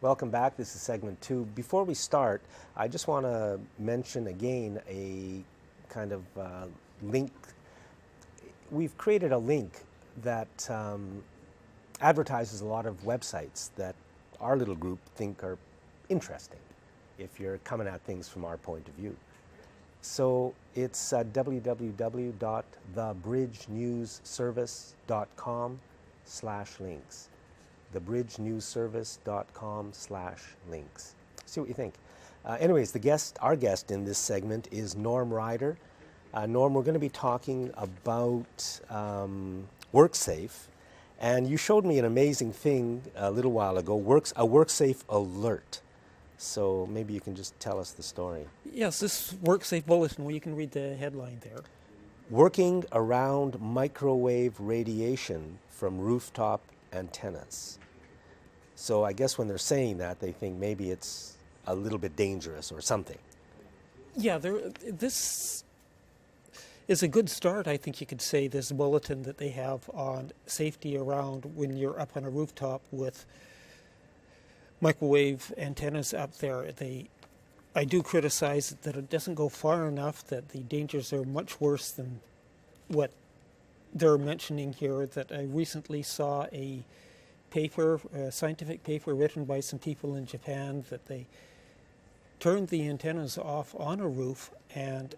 Welcome back. This is segment 2. Before we start, I just want to mention again a kind of link. We've created a link that advertises a lot of websites that our little group think are interesting if you're coming at things from our point of view. So it's www.thebridgenewsservice.com/links. thebridgenewsservice.com/links. See what you think. Anyways, our guest in this segment is Norm Ryder. Norm, we're going to be talking about Worksafe, and you showed me an amazing thing a little while ago, a Worksafe alert. So maybe you can just tell us the story. Yes, this Worksafe bulletin, where you can read the headline there. Working around microwave radiation from rooftop antennas. So I guess when they're saying that, they think maybe it's a little bit dangerous or something. Yeah, this is a good start, I think you could say, this bulletin that they have on safety around when you're up on a rooftop with microwave antennas up there. I do criticize that it doesn't go far enough, that the dangers are much worse than what they're mentioning here. That I recently saw a scientific paper written by some people in Japan that they turned the antennas off on a roof, and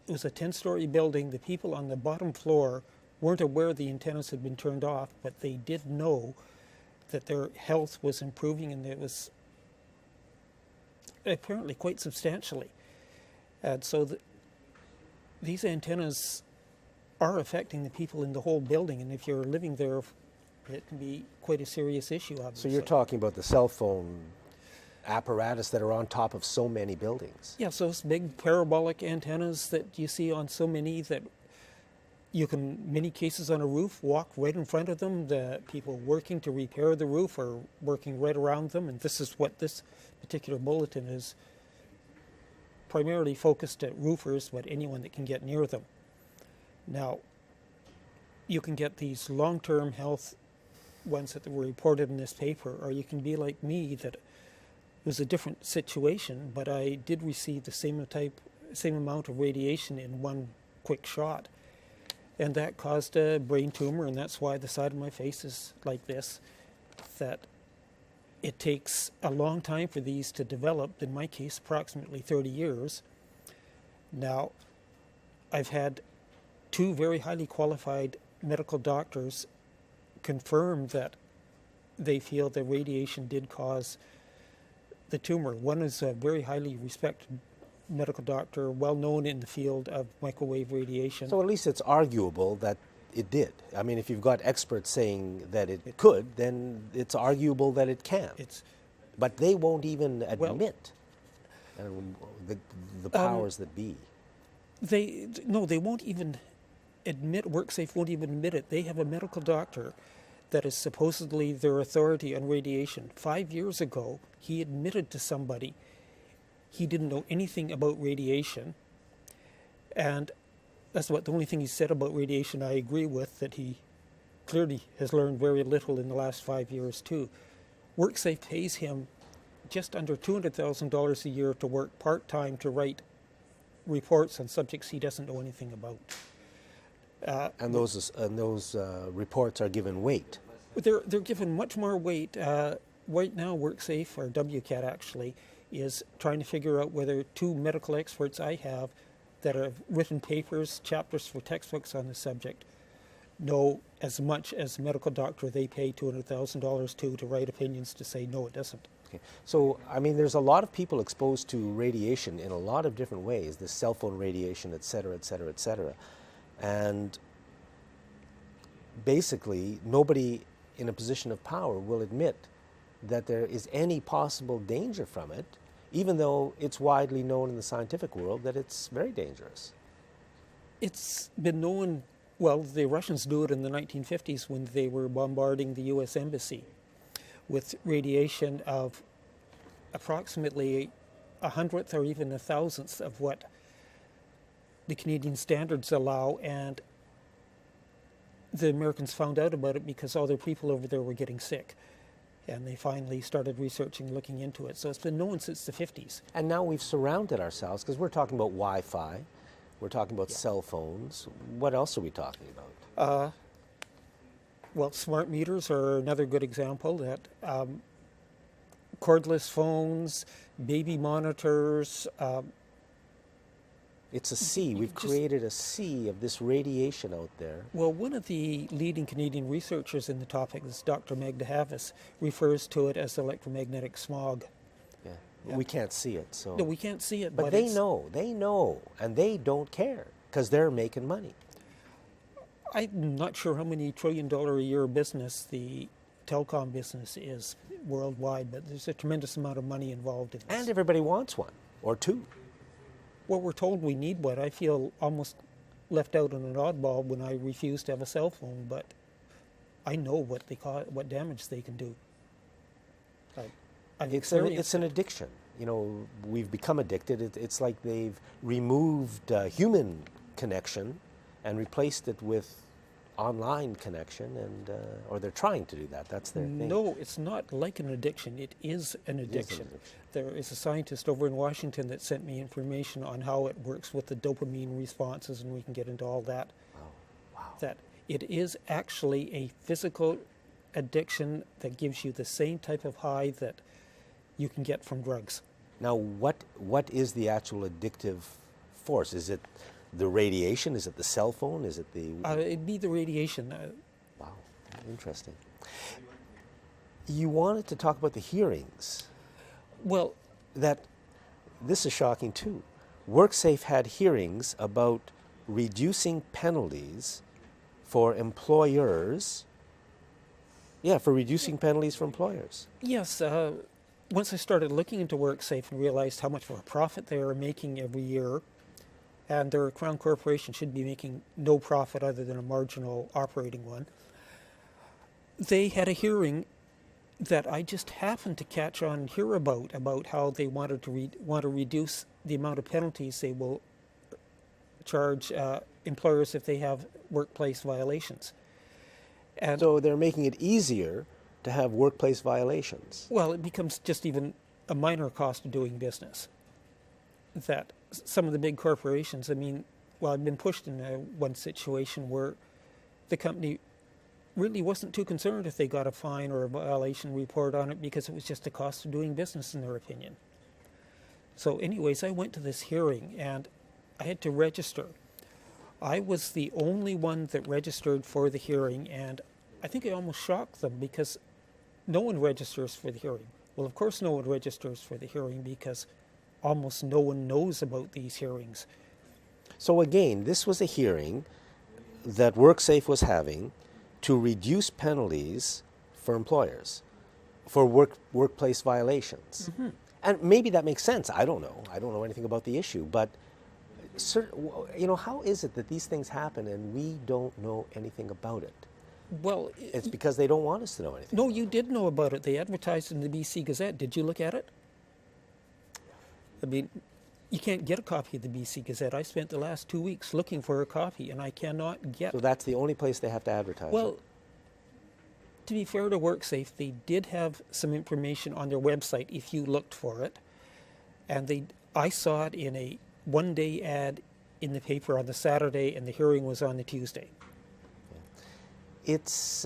it was a 10-story building. The people on the bottom floor weren't aware the antennas had been turned off, but they did know that their health was improving, and it was apparently quite substantially. And so these antennas are affecting the people in the whole building, and if you're living there, it can be quite a serious issue, obviously. So you're talking about the cell phone apparatus that are on top of so many buildings. Yeah, so those big parabolic antennas that you see on so many, that you can, many cases on a roof, walk right in front of them. The people working to repair the roof are working right around them, and this is what this particular bulletin is primarily focused at roofers, but anyone that can get near them. Now, you can get these long-term health ones that were reported in this paper, or you can be like me, that it was a different situation, but I did receive the same amount of radiation in one quick shot. And that caused a brain tumor, and that's why the side of my face is like this, that it takes a long time for these to develop, in my case approximately 30 years. Now, I've had 2 very highly qualified medical doctors confirm that they feel the radiation did cause the tumor. One is a very highly respected medical doctor, well known in the field of microwave radiation. So at least it's arguable that it did. I mean, if you've got experts saying that it could, then it's arguable that it can. But they won't even admit the powers that be. They won't even admit, Worksafe won't even admit it. They have a medical doctor that is supposedly their authority on radiation. 5 years ago, he admitted to somebody he didn't know anything about radiation, and that's the only thing he said about radiation I agree with, that he clearly has learned very little in the last 5 years too. Worksafe pays him just under $200,000 a year to work part-time to write reports on subjects he doesn't know anything about. And those reports are given weight. They're given much more weight. Right now, Worksafe, or WCAT actually, is trying to figure out whether 2 medical experts I have that have written papers, chapters for textbooks on the subject, know as much as the medical doctor they pay $200,000 to write opinions to say, no, it doesn't. Okay. So, I mean, there's a lot of people exposed to radiation in a lot of different ways, the cell phone radiation, et cetera, et cetera, et cetera. And basically, nobody in a position of power will admit that there is any possible danger from it, even though it's widely known in the scientific world that it's very dangerous. It's been known, well, the Russians knew it in the 1950s when they were bombarding the U.S. Embassy with radiation of approximately 100th or even 1,000th of what the Canadian standards allow, and the Americans found out about it because all their people over there were getting sick. And they finally started researching, looking into it. So it's been known since the 50s. And now we've surrounded ourselves, because we're talking about Wi-Fi, we're talking about cell phones. What else are we talking about? Well, smart meters are another good example. That cordless phones, baby monitors. It's a sea. We've created a sea of this radiation out there. Well, one of the leading Canadian researchers in the topic, this Dr. Meg de Havis, refers to it as electromagnetic smog. Yeah. We can't see it, so. No, we can't see it. But they know, and they don't care, because they're making money. I'm not sure how many $1 trillion a year business the telecom business is worldwide, but there's a tremendous amount of money involved in this. And everybody wants one, or two. Well, we're told we need one. I feel almost left out on an oddball when I refuse to have a cell phone, but I know what they what damage they can do. It's an addiction. You know, we've become addicted. It's like they've removed human connection and replaced it with online connection, and or they're trying to do that. That's their thing. No, it's not like an addiction. It is an addiction. There is a scientist over in Washington that sent me information on how it works with the dopamine responses, and we can get into all that. Wow. That it is actually a physical addiction that gives you the same type of high that you can get from drugs. Now, what is the actual addictive force? Is it the radiation? Is it the cell phone? Is it the... It'd be the radiation. Wow, interesting. You wanted to talk about the hearings. Well... This is shocking too. Worksafe had hearings about reducing penalties for employers. Yeah, for reducing penalties for employers. Yes, once I started looking into Worksafe and realized how much of a profit they are making every year, and their Crown Corporation should be making no profit other than a marginal operating one, they had a hearing that I just happened to catch on and hear about how they wanted to want to reduce the amount of penalties they will charge employers if they have workplace violations. And so they're making it easier to have workplace violations. Well, it becomes just even a minor cost of doing business. That some of the big corporations, I've been pushed in one situation where the company really wasn't too concerned if they got a fine or a violation report on it because it was just a cost of doing business in their opinion. So anyways, I went to this hearing and I had to register. I was the only one that registered for the hearing, and I think I almost shocked them because no one registers for the hearing. Well, of course no one registers for the hearing because almost no one knows about these hearings. So again, this was a hearing that Worksafe was having to reduce penalties for employers for workplace violations. Mm-hmm. And maybe that makes sense. I don't know. I don't know anything about the issue. But, how is it that these things happen and we don't know anything about it? Well, it's because they don't want us to know anything. No, you did know about it. They advertised in the BC Gazette. Did you look at it? You can't get a copy of the BC Gazette. I spent the last 2 weeks looking for a copy, and I cannot get... So that's the only place they have to advertise Well, it. To be fair to Worksafe, they did have some information on their website if you looked for it. And I saw it in a one-day ad in the paper on the Saturday, and the hearing was on the Tuesday. It's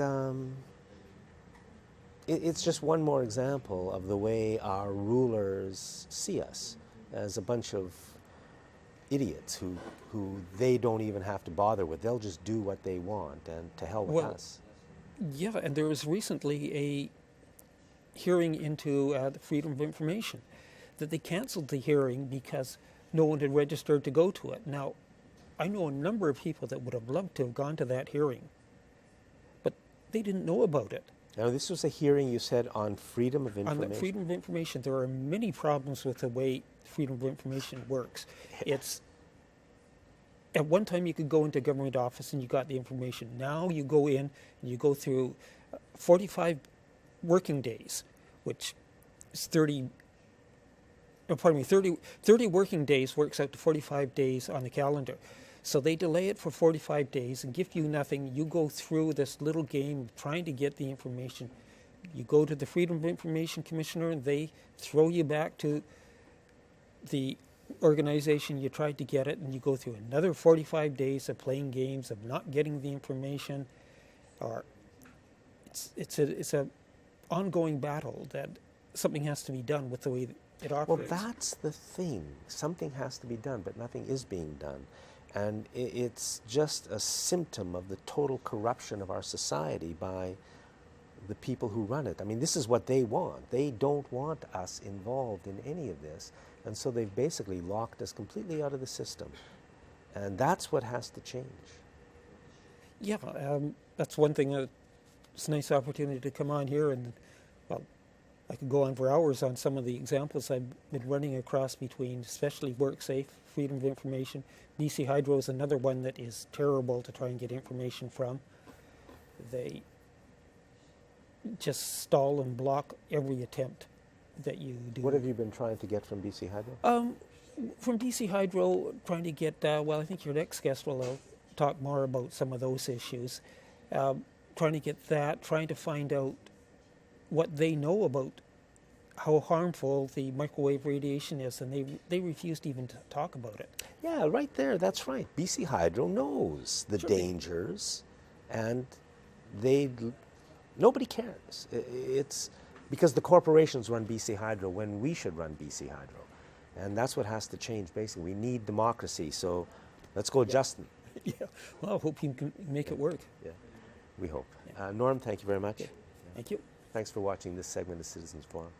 just one more example of the way our rulers see us as a bunch of idiots who they don't even have to bother with. They'll just do what they want, and to hell with us. Yeah, and there was recently a hearing into the Freedom of Information that they canceled the hearing because no one had registered to go to it. Now, I know a number of people that would have loved to have gone to that hearing, but they didn't know about it. Now, this was a hearing, you said, on freedom of information. On the freedom of information, there are many problems with the way freedom of information works. It's at one time you could go into a government office and you got the information. Now you go in and you go through 45 working days, which is 30 working days works out to 45 days on the calendar. So they delay it for 45 days and give you nothing. You go through this little game of trying to get the information. You go to the Freedom of Information Commissioner, and they throw you back to the organization you tried to get it, and you go through another 45 days of playing games, of not getting the information. Or it's a ongoing battle that something has to be done with the way it operates. Well, that's the thing. Something has to be done, but nothing is being done. And it's just a symptom of the total corruption of our society by the people who run it. I mean, this is what they want. They don't want us involved in any of this. And so they've basically locked us completely out of the system. And that's what has to change. Yeah, that's one thing. It's a nice opportunity to come on here, and well, I could go on for hours on some of the examples I've been running across between, especially Worksafe, Freedom of Information. BC Hydro is another one that is terrible to try and get information from. They just stall and block every attempt that you do. What have you been trying to get from BC Hydro? From BC Hydro, trying to get, well, I think your next guest will talk more about some of those issues. Trying to get that, trying to find out what they know about how harmful the microwave radiation is, and they refused even to talk about it. Yeah, right there, that's right. BC Hydro knows the Sure. dangers, and nobody cares. It's because the corporations run BC Hydro when we should run BC Hydro. And that's what has to change, basically. We need democracy, so let's go, Justin. Yeah, well, I hope you can make it work. Yeah, we hope. Norm, thank you very much. Thank you. Thanks for watching this segment of Citizens Forum.